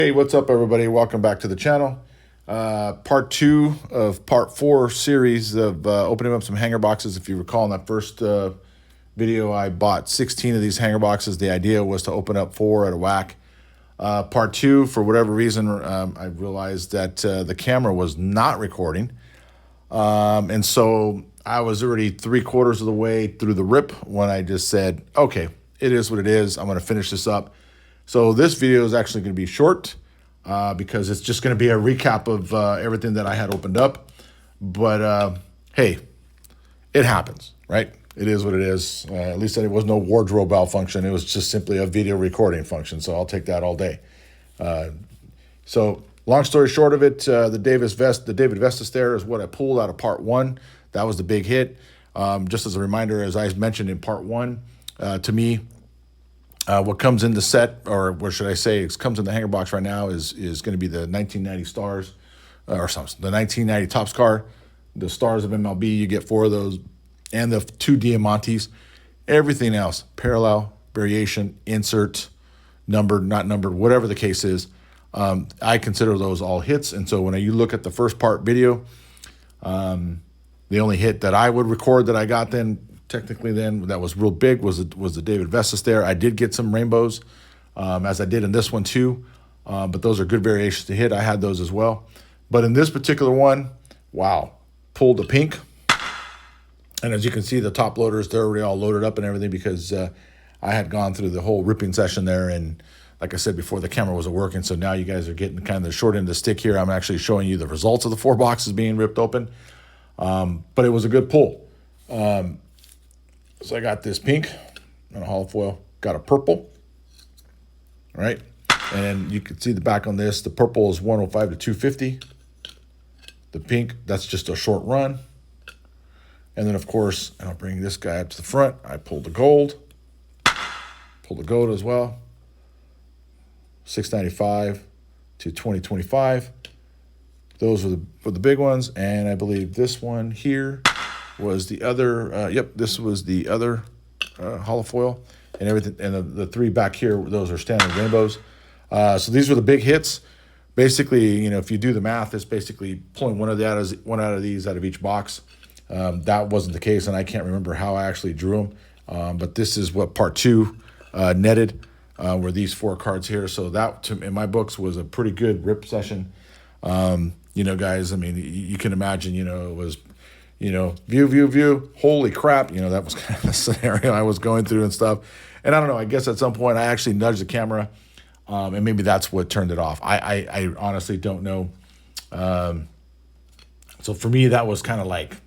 Hey, what's up, everybody? Welcome back to the channel. Part two of part four series of opening up some hanger boxes. If you recall, in that first video, I bought 16 of these hanger boxes. The idea was to open up 4 at a whack. Part two, for whatever reason, I realized that the camera was not recording. And so I was already 3/4 of the way through the rip when I just said, okay, it is what it is. I'm going to finish this up. So this video is actually going to be short because it's just going to be a recap of everything that I had opened up. But hey, it happens, right? It is what it is. At least it was no wardrobe malfunction. It was just simply a video recording function. So I'll take that all day. So long story short of it, the 𝗕𝗵𝗴𝗍 there is what I pulled out of part one. That was the big hit. Just as a reminder, as I mentioned in part one, to me, what comes in the set, or what should I say, comes in the hanger box right now is going to be the 1990 Stars, or something, the 1990 Topps car, the Stars of MLB. You get 4 of those, and the 2 Diamantes. Everything else, parallel, variation, insert, numbered, not numbered, whatever the case is, I consider those all hits. And so when you look at the first part video, the only hit that I would record that I got then, technically then, that was real big was the 𝗕𝗵𝗴𝗍 there. I did get some rainbows, as I did in this one too, but those are good variations to hit. I had those as well. But in this particular one, wow, pulled the pink. And as you can see, the top loaders, they're already all loaded up and everything because I had gone through the whole ripping session there. And like I said before, the camera wasn't working. So now you guys are getting kind of the short end of the stick here. I'm actually showing you the results of the 4 boxes being ripped open. But it was a good pull. So I got this pink on a hollow foil, got a purple, all right? And you can see the back on this. The purple is 105 to 250. The pink, that's just a short run. And then, of course, and I'll bring this guy up to the front. I pulled the gold as well, 695 to 2025. Those were the big ones. And I believe this one here was the other, this was the other hollow foil, and everything, and the 3 back here, those are standard rainbows. So these were the big hits. Basically, if you do the math, it's basically pulling one out of these out of each box. That wasn't the case, and I can't remember how I actually drew them. But this is what part 2 netted, were these 4 cards here. So that, in my books, was a pretty good rip session. Guys, I mean, you can imagine, it was, view, holy crap, that was kind of the scenario I was going through and stuff. And I don't know, I guess at some point I actually nudged the camera, and maybe that's what turned it off. I honestly don't know. So for me, that was kind of like,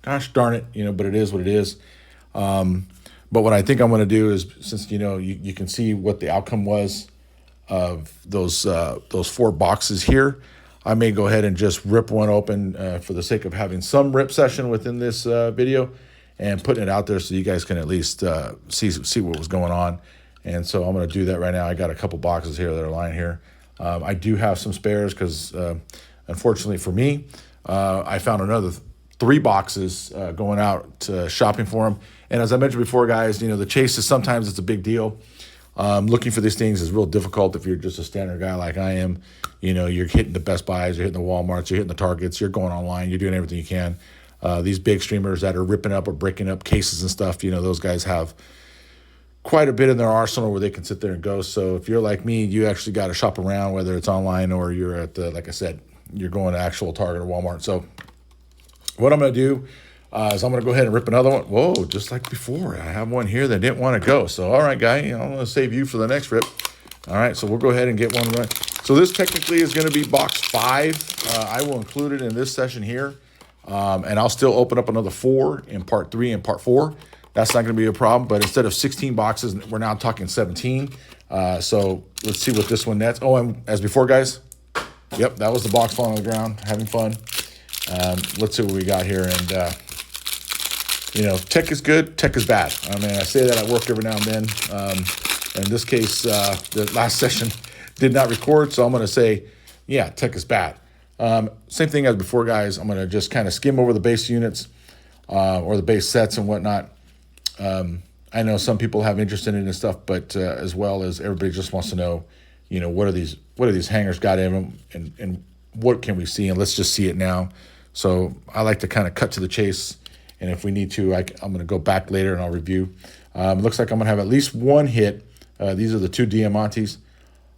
gosh darn it, but it is what it is. But what I think I'm going to do is, since, you can see what the outcome was of those 4 boxes here, I may go ahead and just rip one open for the sake of having some rip session within this video and putting it out there so you guys can at least see what was going on. And so I'm going to do that right now. I got a couple boxes here that are lying here. I do have some spares because, unfortunately for me, I found another 3 boxes going out shopping for them. And as I mentioned before, guys, the chase is sometimes it's a big deal. Looking for these things is real difficult if you're just a standard guy like I am. You're hitting the Best Buys, you're hitting the Walmarts, you're hitting the Targets, you're going online, you're doing everything you can. These big streamers that are ripping up or breaking up cases and stuff, those guys have quite a bit in their arsenal where they can sit there and go. So if you're like me, you actually got to shop around, whether it's online or you're at like I said, you're going to actual Target or Walmart. So what I'm going to do is I'm going to go ahead and rip another one. Whoa, just like before. I have one here that didn't want to go. So, all right, guy, I'm going to save you for the next rip. All right, so we'll go ahead and get one right. So this technically is going to be box 5. I will include it in this session here. And I'll still open up another 4 in part 3 and part 4. That's not going to be a problem. But instead of 16 boxes, we're now talking 17. So let's see what this one nets. Oh, and as before, guys, yep, that was the box falling on the ground, having fun. Let's see what we got here. And, tech is good, tech is bad. I mean, I say that at work every now and then. In this case, the last session did not record, so I'm going to say, yeah, tech is bad. Same thing as before, guys. I'm going to just kind of skim over the base units or the base sets and whatnot. I know some people have interest in it and stuff, but as well as everybody just wants to know, you know, what are these hangers got in them, and what can we see, and let's just see it now. So I like to kind of cut to the chase, and if we need to, I'm going to go back later and I'll review. Looks like I'm going to have at least one hit. These are the two Diamantes.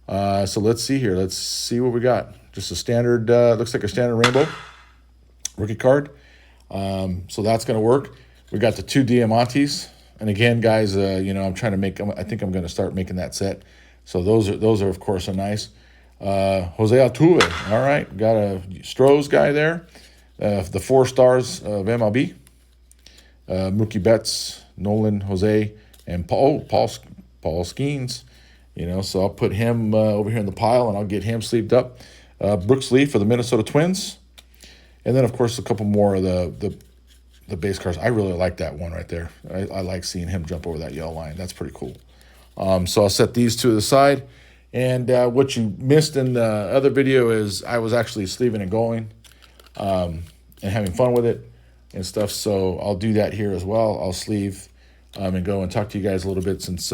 So let's see here. Let's see what we got. Just a standard, looks like a standard rainbow rookie card. So that's going to work. We got the two Diamantes. And again, guys, you know, I'm trying to make, I think I'm going to start making that set. So those are of course, are nice. 𝐏𝐴𝐿𝐴 Altuve. All right. Got a Strohs guy there. The 4 stars of MLB. Mookie Betts, Nolan, Jose, and Paul Skeens. You know, so I'll put him over here in the pile, and I'll get him sleeved up. Brooks Lee for the Minnesota Twins. And then, of course, a couple more of the base cards. I really like that one right there. I like seeing him jump over that yellow line. That's pretty cool. So I'll set these two to the side. And what you missed in the other video is I was actually sleeving and going and having fun with it and stuff. So I'll do that here as well. I'll sleeve and go and talk to you guys a little bit since,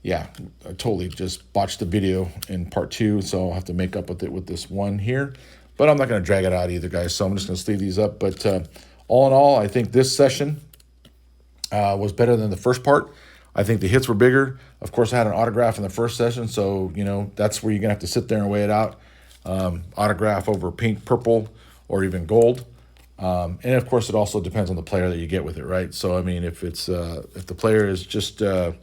yeah, I totally just botched the video in part 2. So I'll have to make up with it with this one here. But I'm not going to drag it out either, guys. So I'm just going to sleeve these up. But all in all, I think this session was better than the first part. I think the hits were bigger. Of course, I had an autograph in the first session. So, you know, that's where you're going to have to sit there and weigh it out. Autograph over pink, purple, or even gold. And, of course, it also depends on the player that you get with it, right? So, I mean, if it's if the player is just a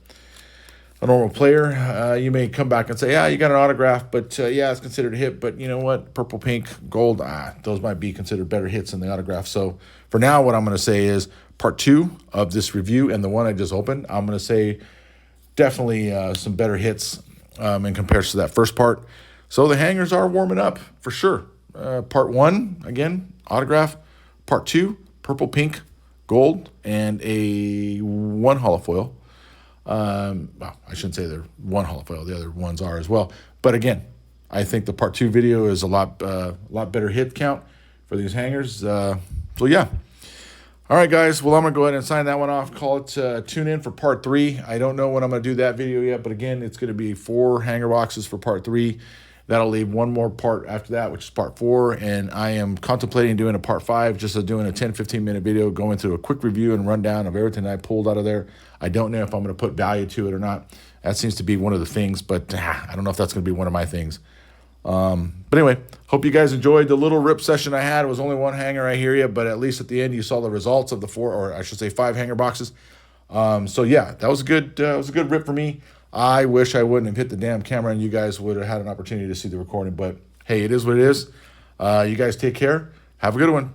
normal player, you may come back and say, yeah, you got an autograph, but yeah, it's considered a hit. But you know what? Purple, pink, gold, those might be considered better hits than the autograph. So for now, what I'm going to say is part 2 of this review and the one I just opened, I'm going to say definitely some better hits in comparison to that first part. So the hangers are warming up for sure. Part 1, again, autograph. Part 2, purple, pink, gold, and a 1 holofoil. Well, I shouldn't say they're 1 holofoil. The other ones are as well. But again, I think the part 2 video is a lot better hit count for these hangers. So yeah. All right, guys. Well, I'm going to go ahead and sign that one off. Call it tune in for part 3. I don't know when I'm going to do that video yet, but again, it's going to be 4 hanger boxes for part 3. That'll leave one more part after that, which is part 4. And I am contemplating doing a part 5, just doing a 10-15 minute video, going through a quick review and rundown of everything I pulled out of there. I don't know if I'm going to put value to it or not. That seems to be one of the things, but I don't know if that's going to be one of my things. But anyway, hope you guys enjoyed the little rip session I had. It was only 1 hanger, I hear you, but at least at the end you saw the results of the 4, or I should say 5 hanger boxes. So yeah, that was a good rip for me. I wish I wouldn't have hit the damn camera and you guys would have had an opportunity to see the recording, but hey, it is what it is. You guys take care. Have a good one.